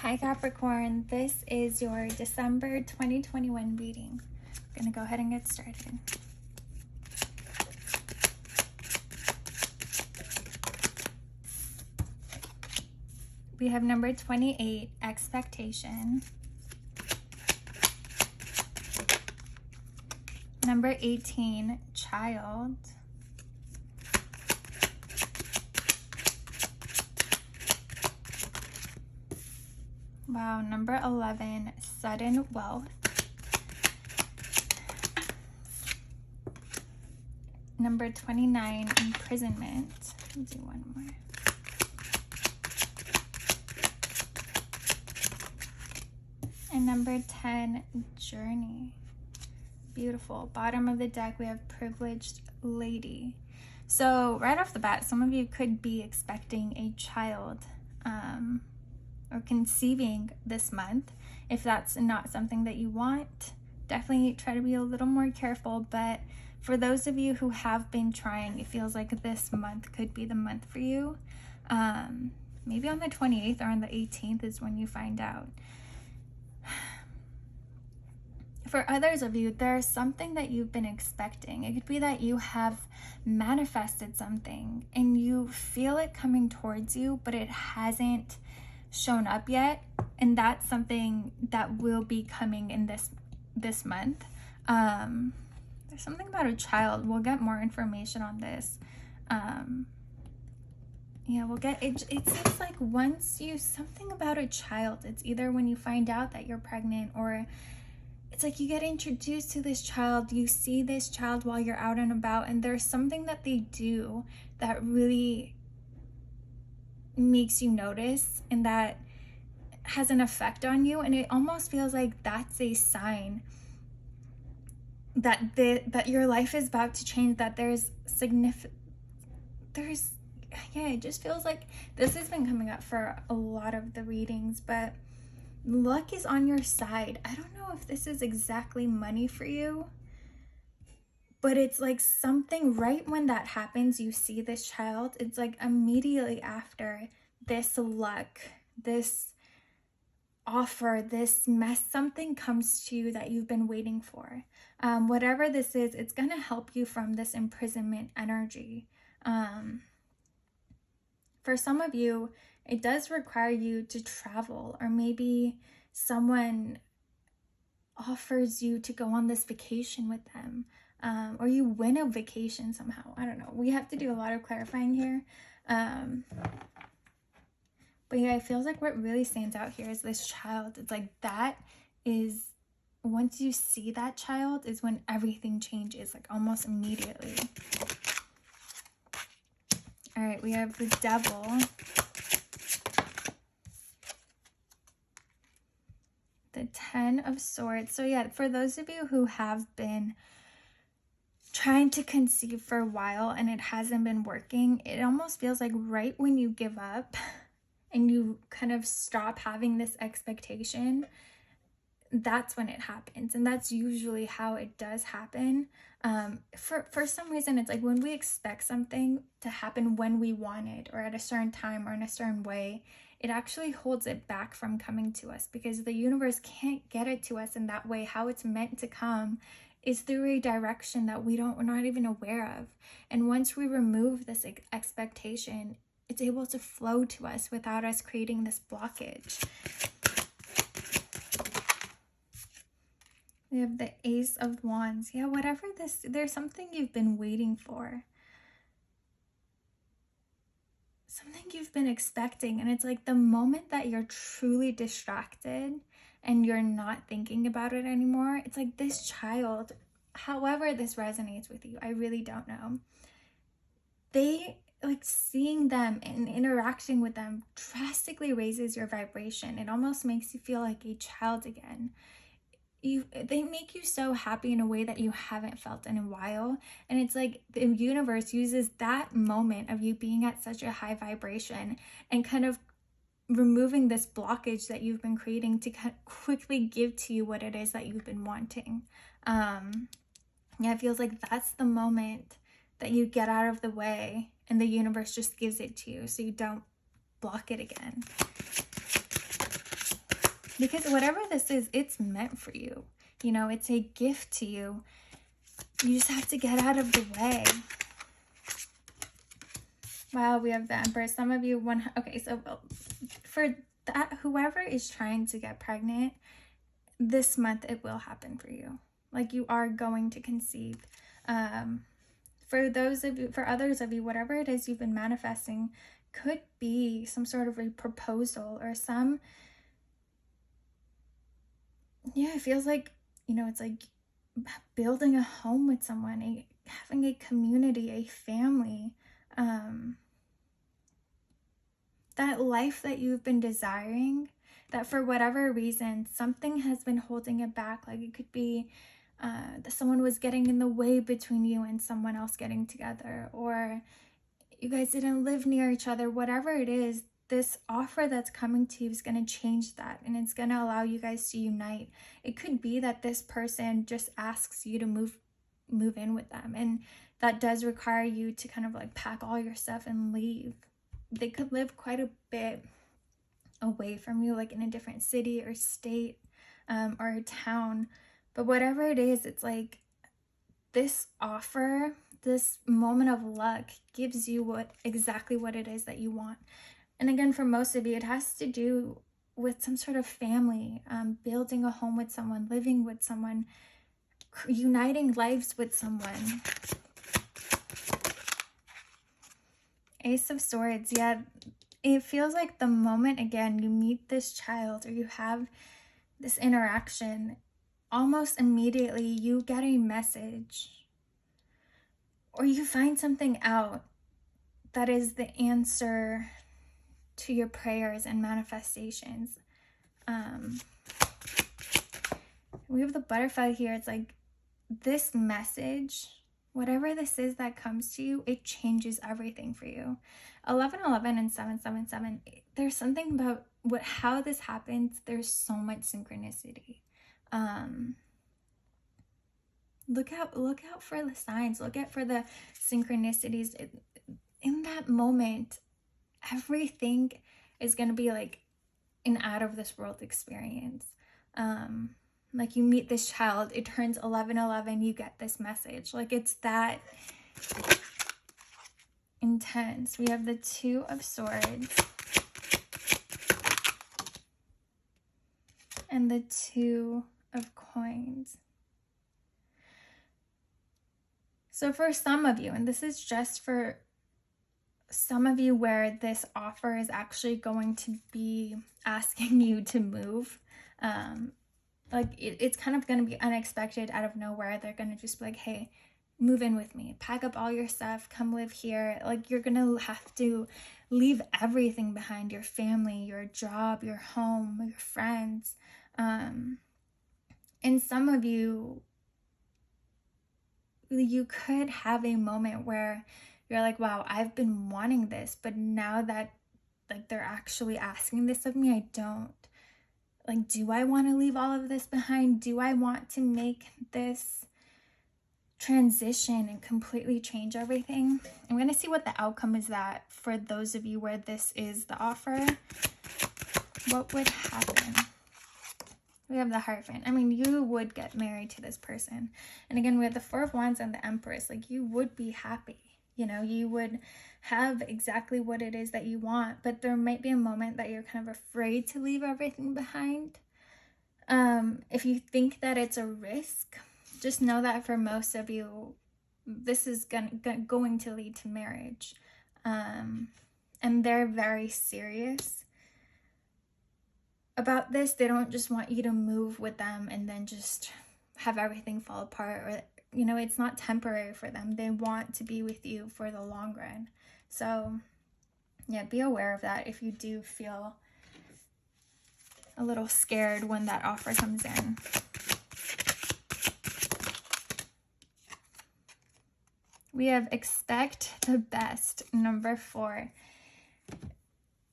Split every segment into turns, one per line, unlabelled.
Hi Capricorn, this is your December 2021 reading. I'm going to go ahead and get started. We have number 28, expectation. Number 18, child. Wow, number 11, sudden wealth. Number 29, imprisonment. Let's do one more. And number 10, journey. Beautiful. Bottom of the deck, we have privileged lady. So right off the bat, some of you could be expecting a child or conceiving this month. If that's not something that you want, definitely try to be a little more careful. But for those of you who have been trying, it feels like this month could be the month for you. Maybe on the 28th or on the 18th is when you find out. For others of you, there's something that you've been expecting. It could be that you have manifested something and you feel it coming towards you, but it hasn't shown up yet. And that's something that will be coming in this month. There's something about a child. We'll get more information on this. Yeah, we'll get it. It seems like something about a child. It's either when you find out that you're pregnant, or it's like you get introduced to this child, you see this child while you're out and about, and there's something that they do that really makes you notice and that has an effect on you. And it almost feels like that's a sign that that your life is about to change, that it just feels like this has been coming up for a lot of the readings, but luck is on your side. I don't know if this is exactly money for you, but it's like something right when that happens, you see this child, it's like immediately after this luck, this offer, this mess, something comes to you that you've been waiting for. Whatever this is, it's going to help you from this imprisonment energy. For some of you, it does require you to travel, or maybe someone offers you to go on this vacation with them, or you win a vacation somehow. I don't know. We have to do a lot of clarifying here. But yeah, it feels like what really stands out here is this child. It's like that is, once you see that child is when everything changes, like almost immediately. All right, we have the devil. The 10 of Swords. So yeah, for those of you who have been trying to conceive for a while and it hasn't been working, it almost feels like right when you give up and you kind of stop having this expectation, that's when it happens. And that's usually how it does happen. For some reason, it's like when we expect something to happen when we want it, or at a certain time or in a certain way, it actually holds it back from coming to us, because the universe can't get it to us in that way. How it's meant to come is through a direction that we're not even aware of. And once we remove this expectation, it's able to flow to us without us creating this blockage. We have the Ace of Wands. Yeah, whatever this, there's something you've been waiting for. Something you've been expecting. And it's like the moment that you're truly distracted and you're not thinking about it anymore, it's like this child, however this resonates with you, I really don't know. Like seeing them and interacting with them drastically raises your vibration. It almost makes you feel like a child again. They make you so happy in a way that you haven't felt in a while. And it's like the universe uses that moment of you being at such a high vibration and kind of removing this blockage that you've been creating to kind of quickly give to you what it is that you've been wanting. Yeah, it feels like that's the moment that you get out of the way and the universe just gives it to you so you don't block it again. Because whatever this is, it's meant for you. You know, it's a gift to you. You just have to get out of the way. Wow, we have the Empress. Some of you, okay, so for that, whoever is trying to get pregnant, this month it will happen for you. Like, you are going to conceive. For those of you, for others of you, whatever it is you've been manifesting could be some sort of a proposal or some, yeah, it feels like, you know, it's like building a home with someone, having a community, a family, that life that you've been desiring, that for whatever reason, something has been holding it back. Like, it could be that someone was getting in the way between you and someone else getting together, or you guys didn't live near each other. Whatever it is, this offer that's coming to you is going to change that, and it's going to allow you guys to unite. It could be that this person just asks you to move in with them, and that does require you to kind of like pack all your stuff and leave. They could live quite a bit away from you, like in a different city or state, or a town. But whatever it is, it's like this offer, this moment of luck gives you exactly what it is that you want. And again, for most of you, it has to do with some sort of family, building a home with someone, living with someone, uniting lives with someone. Ace of Swords, yeah. It feels like the moment, again, you meet this child or you have this interaction, almost immediately you get a message or you find something out that is the answer to your prayers and manifestations. We have the butterfly here. It's like this message, whatever this is that comes to you, it changes everything for you. 1111 and 777, there's something about how this happens. There's so much synchronicity. Look out for the signs. Look out for the synchronicities. In that moment, everything is going to be like an out of this world experience. Like, you meet this child, it turns 1111, you get this message. Like, it's that intense. We have the Two of Swords and the Two of Coins. So for some of you, and this is just for some of you where this offer is actually going to be asking you to move, like it's kind of going to be unexpected, out of nowhere. They're going to just be like, hey, move in with me, pack up all your stuff, come live here. Like, you're going to have to leave everything behind, your family, your job, your home, your friends. And some of you could have a moment where you're like, wow, I've been wanting this, but now that like they're actually asking this of me, I don't. Like, do I want to leave all of this behind? Do I want to make this transition and completely change everything? I'm going to see what the outcome is that for those of you where this is the offer. What would happen? We have the Hierophant. I mean, you would get married to this person. And again, we have the Four of Wands and the Empress. Like, you would be happy. You know, you would have exactly what it is that you want, but there might be a moment that you're kind of afraid to leave everything behind. If you think that it's a risk, just know that for most of you, this is going to lead to marriage. And they're very serious about this. They don't just want you to move with them and then just have everything fall apart, or, you know, it's not temporary for them. They want to be with you for the long run. So yeah, be aware of that if you do feel a little scared when that offer comes in. We have expect the best, number 4.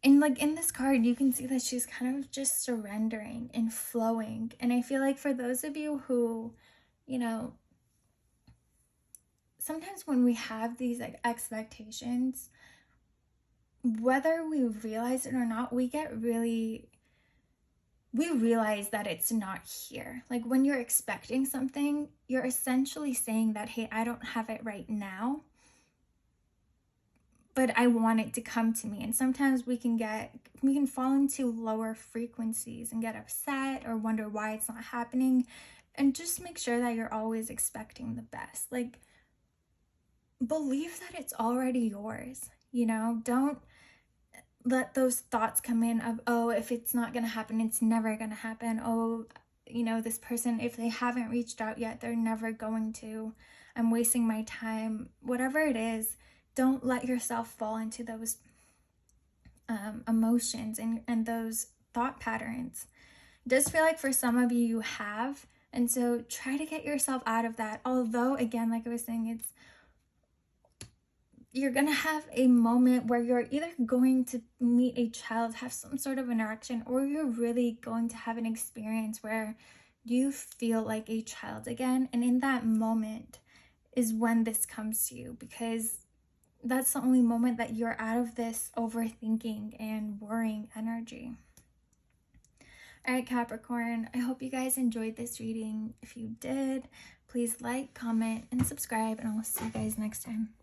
And like in this card, you can see that she's kind of just surrendering and flowing. And I feel like for those of you who, you know, sometimes when we have these like expectations, whether we realize it or not, we get really we realize that it's not here. Like when you're expecting something, you're essentially saying that, hey, I don't have it right now, but I want it to come to me. And sometimes we can fall into lower frequencies and get upset or wonder why it's not happening. And just make sure that you're always expecting the best. Like, believe that it's already yours, you know? Don't let those thoughts come in of, oh, if it's not going to happen, it's never going to happen. Oh, you know, this person, if they haven't reached out yet, they're never going to. I'm wasting my time. Whatever it is, don't let yourself fall into those emotions and those thought patterns. It does feel like for some of you, you have. And so try to get yourself out of that. Although, again, like I was saying, you're going to have a moment where you're either going to meet a child, have some sort of interaction, or you're really going to have an experience where you feel like a child again. And in that moment is when this comes to you, because that's the only moment that you're out of this overthinking and worrying energy. All right, Capricorn, I hope you guys enjoyed this reading. If you did, please like, comment, and subscribe, and I'll see you guys next time.